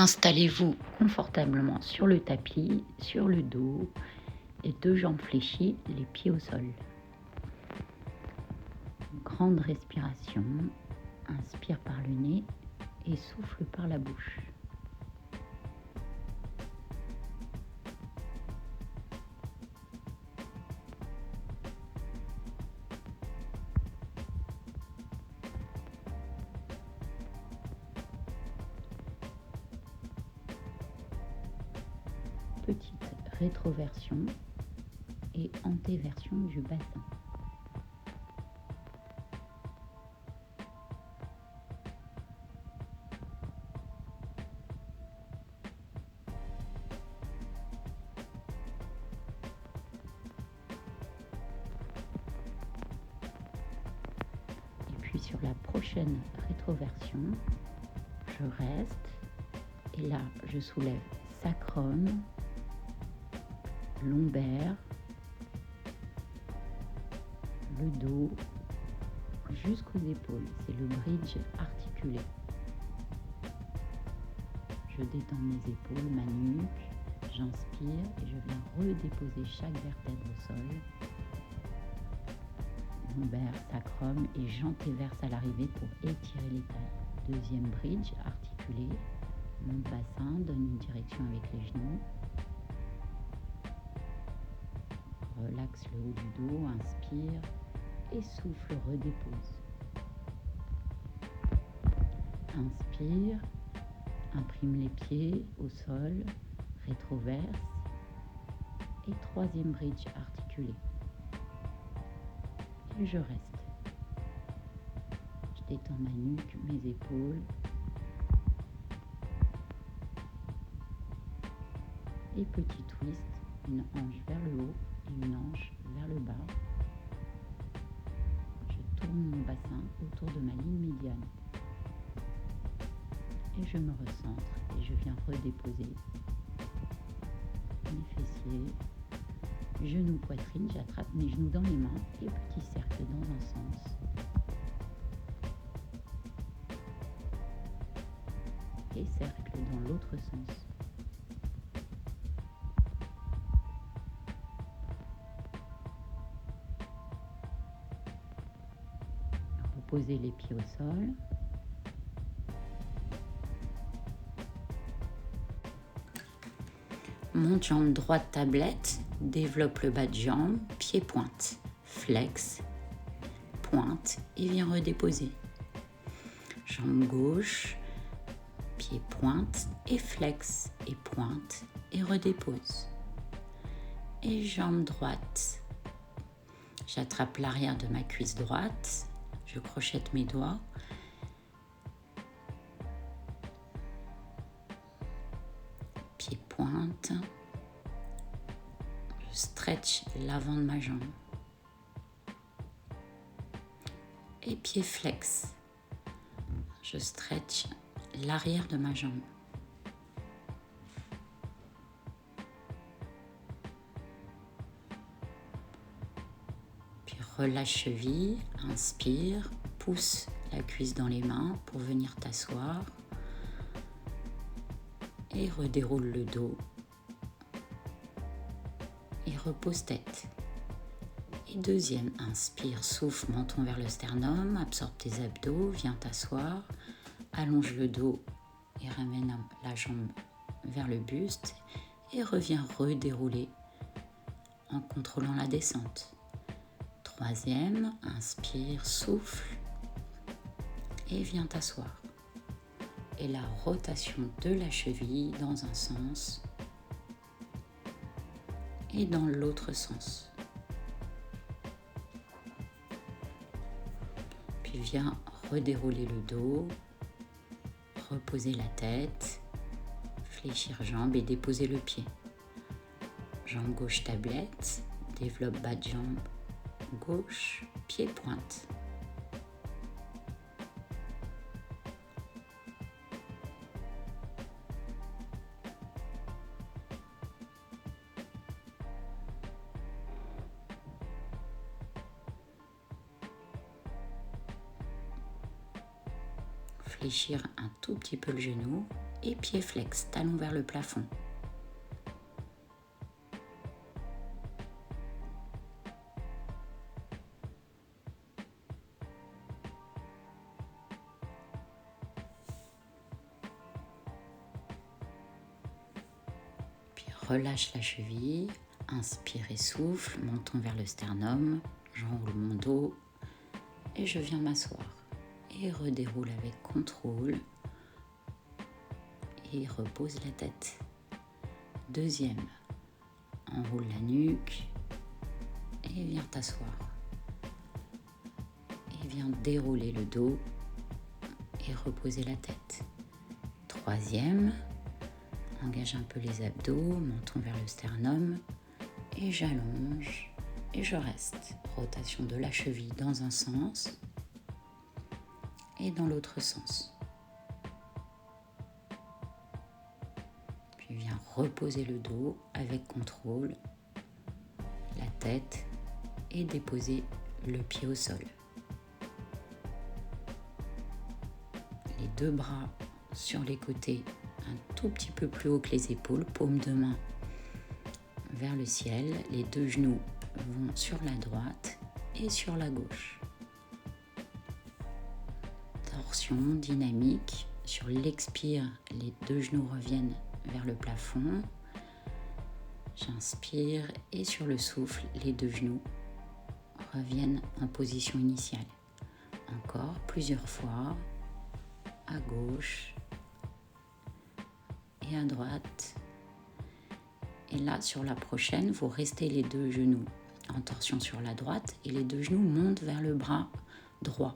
Installez-vous confortablement sur le tapis, sur le dos et 2 jambes fléchies, les pieds au sol. Grande respiration, inspire par le nez et souffle par la bouche. Petite rétroversion et antéversion du bassin. Et puis sur la prochaine rétroversion, je reste et là je soulève sacrum, lombaire, le dos jusqu'aux épaules. C'est le bridge articulé. Je détends mes épaules, ma nuque, j'inspire et je viens redéposer chaque vertèbre au sol. Lombaire, sacrum et j'antéverse à l'arrivée pour étirer les tailles. Deuxième bridge articulé. Mon bassin donne une direction avec les genoux. Relaxe le haut du dos, inspire et souffle, redépose. Inspire, imprime les pieds au sol, rétroverse et troisième bridge articulé. Et je reste. Je détends ma nuque, mes épaules. Et petit twist, une hanche vers le haut et une hanche vers le bas. Je tourne mon bassin autour de ma ligne médiane. Et je me recentre et je viens redéposer mes fessiers, genoux, poitrine, j'attrape mes genoux dans les mains et petit cercle dans un sens. Et cercle dans l'autre sens. Reposez les pieds au sol. Monte jambe droite tablette, développe le bas de jambe, pied pointe, flex, pointe et viens redéposer. Jambe gauche, pied pointe et flex et pointe et redépose. Et jambe droite, j'attrape l'arrière de ma cuisse droite, je crochette mes doigts. Pied pointe, je stretch l'avant de ma jambe. Et pied flex, je stretch l'arrière de ma jambe. Puis relâche cheville, inspire, pousse la cuisse dans les mains pour venir t'asseoir. Et redéroule le dos. Et repose tête. Et deuxième, inspire, souffle, menton vers le sternum, absorbe tes abdos, viens t'asseoir, allonge le dos et ramène la jambe vers le buste et reviens redérouler en contrôlant la descente. Troisième, inspire, souffle et viens t'asseoir. Et la rotation de la cheville dans un sens et dans l'autre sens. Puis viens redérouler le dos, reposer la tête, fléchir jambes et déposer le pied. Jambe gauche tablette, développe bas de jambe gauche, pied pointe. Fléchir un tout petit peu le genou et pied flex, talon vers le plafond. Puis relâche la cheville, inspire et souffle, menton vers le sternum, j'enroule mon dos et je viens m'asseoir. Et redéroule avec contrôle et repose la tête. Deuxième, enroule la nuque et viens t'asseoir. Et viens dérouler le dos et reposer la tête. Troisième, engage un peu les abdos, menton vers le sternum et j'allonge et je reste. Rotation de la cheville dans un sens et dans l'autre sens. Puis viens reposer le dos avec contrôle, la tête et déposer le pied au sol. Les deux bras sur les côtés, un tout petit peu plus haut que les épaules, paume de main vers le ciel. Les deux genoux vont sur la droite et sur la gauche. Torsion dynamique. Sur l'expire, les deux genoux reviennent vers le plafond. J'inspire et sur le souffle, les deux genoux reviennent en position initiale. Encore plusieurs fois, à gauche et à droite. Et là, sur la prochaine, vous restez les deux genoux en torsion sur la droite et les deux genoux montent vers le bras droit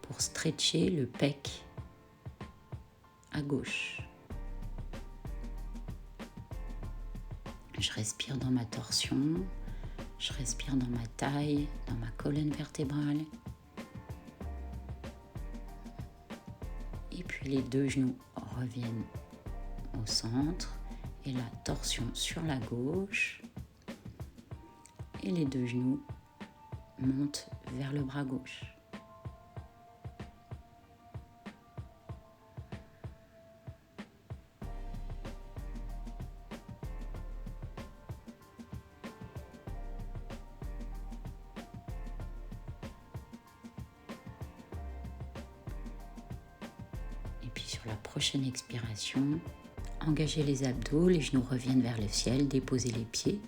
pour stretcher le pec à gauche. Je respire dans ma torsion, je respire dans ma taille, dans ma colonne vertébrale. Et puis les deux genoux reviennent au centre et la torsion sur la gauche. Et les deux genoux montent vers le bras gauche. Puis sur la prochaine expiration, engagez les abdos, les genoux reviennent vers le ciel, déposez les pieds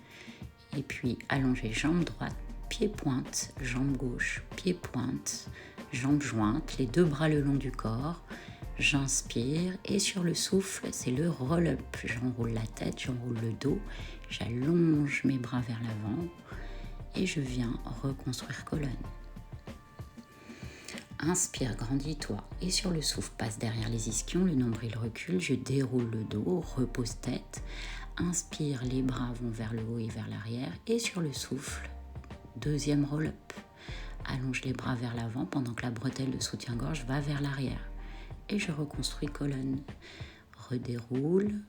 et puis allongez jambe droite, pied pointe, jambe gauche, pied pointe, jambe jointe, les deux bras le long du corps. J'inspire et sur le souffle, c'est le roll-up. J'enroule la tête, j'enroule le dos, j'allonge mes bras vers l'avant et je viens reconstruire colonne. Inspire, grandis-toi et sur le souffle, passe derrière les ischions, le nombril recule, je déroule le dos, repose tête. Inspire, les bras vont vers le haut et vers l'arrière et sur le souffle, deuxième roll-up. Allonge les bras vers l'avant pendant que la bretelle de soutien-gorge va vers l'arrière et je reconstruis colonne. Redéroule,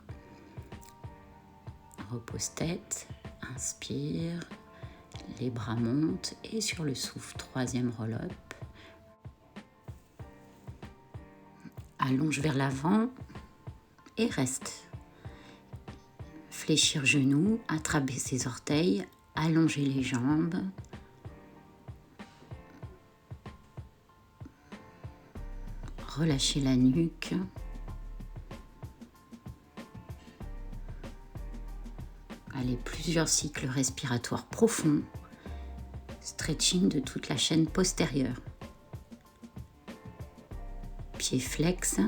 repose tête, inspire, les bras montent et sur le souffle, troisième roll-up. Allonge vers l'avant et reste. Fléchir genoux, attraper ses orteils, allonger les jambes. Relâcher la nuque. Allez, plusieurs cycles respiratoires profonds. Stretching de toute la chaîne postérieure. Pieds flex,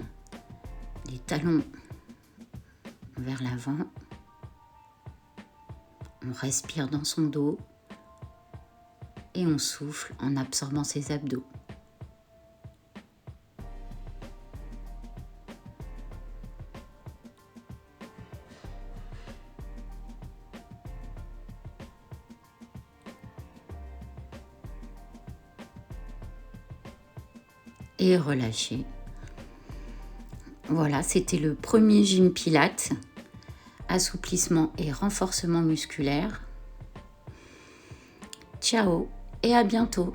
les talons vers l'avant. On respire dans son dos et on souffle en absorbant ses abdos. Et relâchez. Voilà, c'était le premier gym Pilates, assouplissement et renforcement musculaire. Ciao et à bientôt.